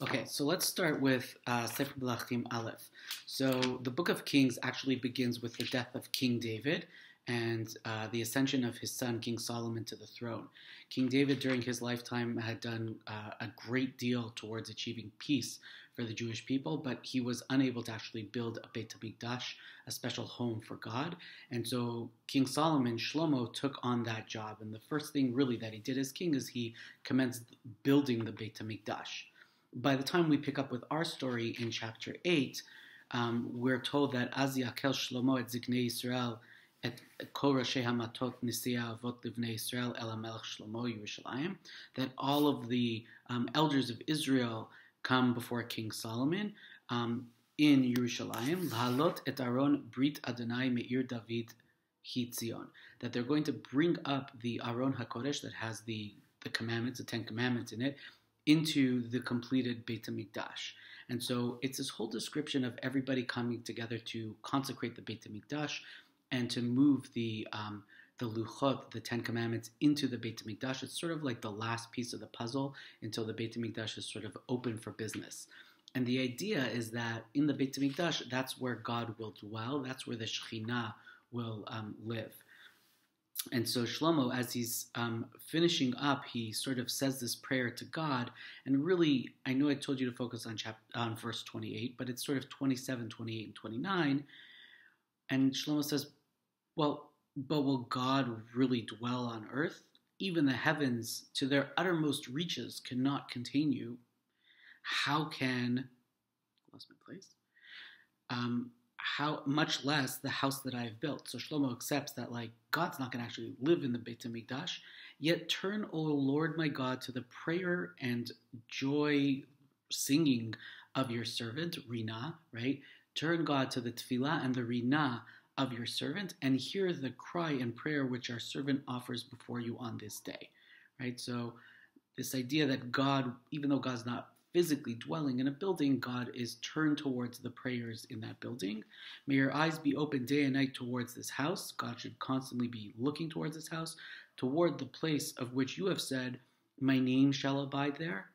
Okay, so let's start with Sefer Melachim Aleph. So the Book of Kings actually begins with the death of King David and the ascension of his son, King Solomon, to the throne. King David, during his lifetime, had done a great deal towards achieving peace for the Jewish people, but he was unable to actually build a Beit HaMikdash, a special home for God. And so King Solomon, Shlomo, took on that job. And the first thing really that he did as king is he commenced building the Beit HaMikdash. By the time we pick up with our story in chapter 8, we're told that Az Yakel Shlomo et Ziknei Yisrael et Kol Rashi Hamatot Nisiya Avot Livnei Yisrael El HaMelech Shlomo Yerushalayim, that all of the elders of Israel come before King Solomon in Yerushalayim, Lahalot et Aron Brit Adonai Meir David Hitzion, that they're going to bring up the Aron HaKodesh that has the commandments, the Ten Commandments in it, into the completed Beit HaMikdash. And so it's this whole description of everybody coming together to consecrate the Beit HaMikdash and to move the Luchot, the Ten Commandments, into the Beit HaMikdash. It's sort of like the last piece of the puzzle until the Beit HaMikdash is sort of open for business. And the idea is that in the Beit HaMikdash, that's where God will dwell, that's where the Shekhinah will live. And so Shlomo, as he's finishing up, he sort of says this prayer to God. And really, I know I told you to focus on verse 28, but it's sort of 27, 28, and 29. And Shlomo says, well, but will God really dwell on earth? Even the heavens, to their uttermost reaches, cannot contain you. How can, lost my place, how much less the house that I have built. So Shlomo accepts that God's not going to actually live in the Beit HaMikdash. Yet turn, O Lord my God, to the prayer and joy singing of your servant, Rina, right? Turn, God, to the tefillah and the Rina of your servant, and hear the cry and prayer which our servant offers before you on this day, right? So this idea that God, even though God's not physically dwelling in a building, God is turned towards the prayers in that building. May your eyes be open day and night towards this house. God should constantly be looking towards this house, toward the place of which you have said, my name shall abide there,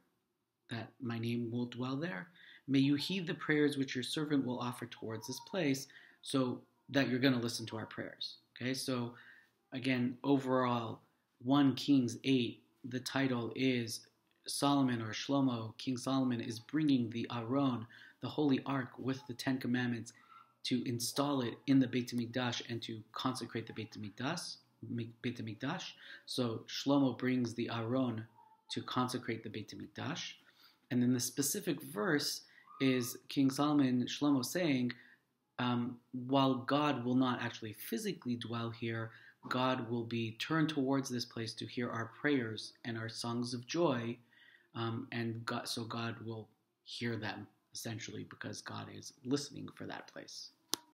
that my name will dwell there. May you heed the prayers which your servant will offer towards this place, so that you're going to listen to our prayers. Okay, so again, overall, 1 Kings 8, the title is Solomon, or Shlomo, King Solomon, is bringing the Aron, the Holy Ark, with the Ten Commandments to install it in the Beit HaMikdash and to consecrate the Beit HaMikdash. So Shlomo brings the Aron to consecrate the Beit HaMikdash. And then the specific verse is King Solomon, Shlomo, saying, while God will not actually physically dwell here, God will be turned towards this place to hear our prayers and our songs of joy. So God will hear them, essentially, because God is listening for that place.